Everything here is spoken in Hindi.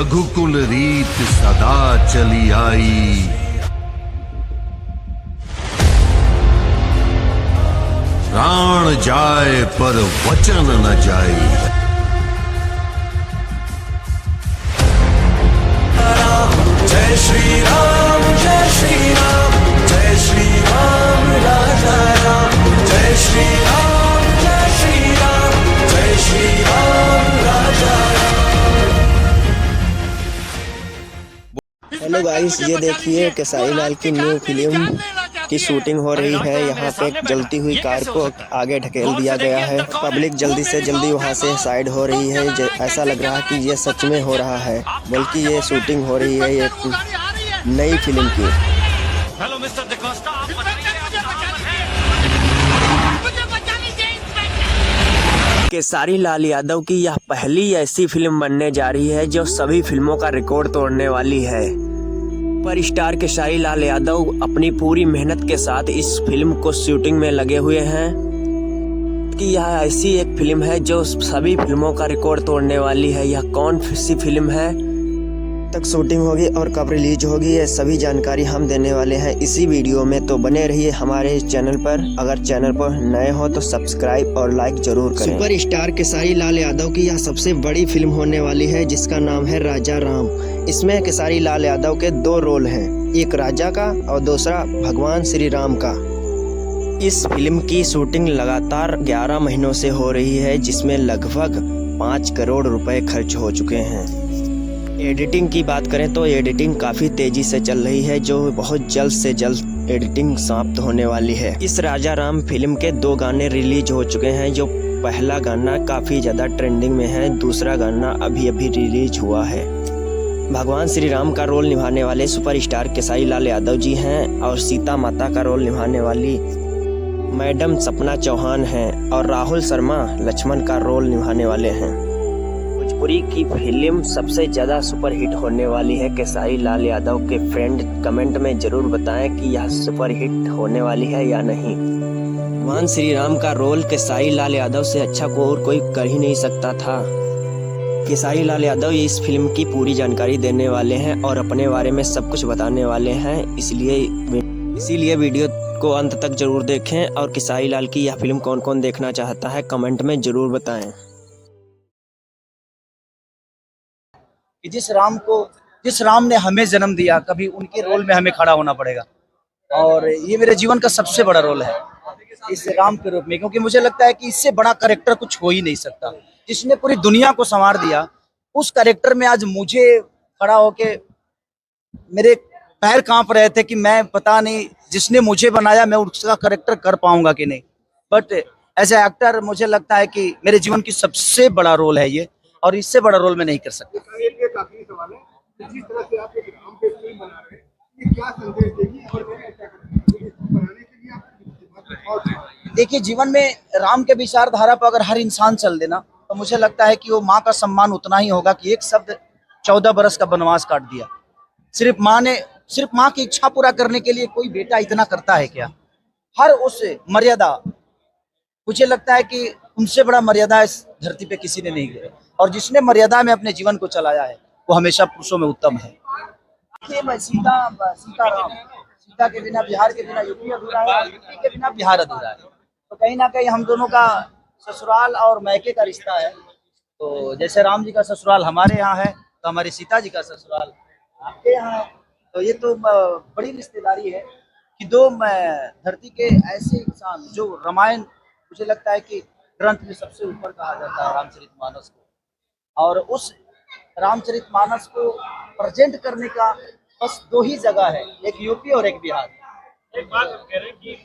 रघुकुल रीत सदा चली आई। प्राण जाए पर वचन न जाए। जय श्री राम जय श्री राम जय श्री राम राजा राम जय श्री राम जय श्री राम जय श्री राम राजा राम। हेलो गाइस, ये देखिए केसारी लाल की न्यू फिल्म की शूटिंग हो रही है। यहाँ पे एक जलती हुई कार को आगे ढकेल दिया गया है। पब्लिक जल्दी से जल्दी वहाँ से साइड हो रही है। ऐसा लग रहा है कि ये सच में हो रहा है, बल्कि ये शूटिंग हो रही है एक नई फिल्म की। हेलो मिस्टर डिकोस्टा, आप केसारी लाल यादव की यह पहली ऐसी फिल्म बनने जा रही है जो सभी फिल्मों का रिकॉर्ड तोड़ने वाली है। सुपर स्टार केसारी लाल यादव अपनी पूरी मेहनत के साथ इस फिल्म को शूटिंग में लगे हुए हैं कि यह ऐसी एक फिल्म है जो सभी फिल्मों का रिकॉर्ड तोड़ने वाली है। यह कौन सी फिल्म है, तक शूटिंग होगी और कब रिलीज होगी, ये सभी जानकारी हम देने वाले हैं इसी वीडियो में। तो बने रहिए हमारे इस चैनल पर। अगर चैनल पर नए हो तो सब्सक्राइब और लाइक जरूर करें। सुपर स्टार केसारी लाल यादव की यह सबसे बड़ी फिल्म होने वाली है जिसका नाम है राजा राम। इसमें केसारी लाल यादव के दो रोल हैं, एक राजा का और दूसरा भगवान श्री राम का। इस फिल्म की शूटिंग लगातार 11 महीनों से हो रही है, जिसमें लगभग 5 करोड़ रुपए खर्च हो चुके हैं। एडिटिंग की बात करें तो एडिटिंग काफ़ी तेज़ी से चल रही है, जो बहुत जल्द से जल्द एडिटिंग समाप्त होने वाली है। इस राजा राम फिल्म के 2 गाने रिलीज हो चुके हैं। जो पहला गाना काफ़ी ज़्यादा ट्रेंडिंग में है, दूसरा गाना अभी अभी रिलीज हुआ है। भगवान श्री राम का रोल निभाने वाले सुपरस्टार केसारी लाल यादव जी हैं और सीता माता का रोल निभाने वाली मैडम सपना चौहान हैं और राहुल शर्मा लक्ष्मण का रोल निभाने वाले हैं। भोजपुरी की फिल्म सबसे ज़्यादा सुपरहिट होने वाली है। केसारी लाल यादव के फ्रेंड कमेंट में ज़रूर बताएं कि यह सुपरहिट होने वाली है या नहीं। भगवान श्री राम का रोल केसारी लाल यादव से अच्छा और कोई कर ही नहीं सकता था। केसारी लाल यादव इस फिल्म की पूरी जानकारी देने वाले हैं और अपने बारे में सब कुछ बताने वाले हैं, इसीलिए वीडियो को अंत तक जरूर देखें। और केसारी लाल की यह फिल्म कौन कौन देखना चाहता है कमेंट में ज़रूर बताएं। कि जिस राम ने हमें जन्म दिया, कभी उनके रोल में हमें खड़ा होना पड़ेगा। और ये मेरे जीवन का सबसे बड़ा रोल है इस राम के रूप में, क्योंकि मुझे लगता है कि इससे बड़ा कैरेक्टर कुछ हो ही नहीं सकता। जिसने पूरी दुनिया को संवार दिया, उस कैरेक्टर में आज मुझे खड़ा होके मेरे पैर कांप रहे थे कि मैं पता नहीं जिसने मुझे बनाया मैं उसका कैरेक्टर कर पाऊंगा कि नहीं। बट एज ए एक्टर मुझे लगता है कि मेरे जीवन की सबसे बड़ा रोल है ये, और इससे बड़ा रोल मैं नहीं कर सकता। आखिरी सवाल है, जिस तरह से आप एक राम पे फिल्म बना रहे हैं, ये क्या संदेश देगी और बनाने के लिए आप? देखिए, जीवन में राम के विचारधारा पर अगर हर इंसान चल देना तो मुझे लगता है कि वो माँ का सम्मान उतना ही होगा कि एक शब्द 14 बरस का वनवास काट दिया। सिर्फ माँ की इच्छा पूरा करने के लिए कोई बेटा इतना करता है क्या? हर उस मर्यादा, मुझे लगता है कि उनसे बड़ा मर्यादा इस धरती पे किसी ने नहीं किया, और जिसने मर्यादा में अपने जीवन को चलाया है वो हमेशा पुरुषों में उत्तम है। सीता के बिना बिहार के बिना यूपी अधूरा है, यूपी के बिना बिहार अधूरा है। तो कहीं ना कहीं हम दोनों का ससुराल और मैके का रिश्ता है। तो जैसे राम जी का ससुराल हमारे यहाँ है, तो हमारी सीता जी का ससुराल आपके यहाँ है। तो ये तो बड़ी रिश्तेदारी है कि 2 धरती के ऐसे इंसान जो रामायण, मुझे लगता है कि ग्रंथ में सबसे ऊपर कहा जाता है रामचरितमानस को, और उस रामचरितमानस को प्रेजेंट करने का बस 2 ही जगह है, एक यूपी और एक बिहार। एक बात कह रहे हैं कि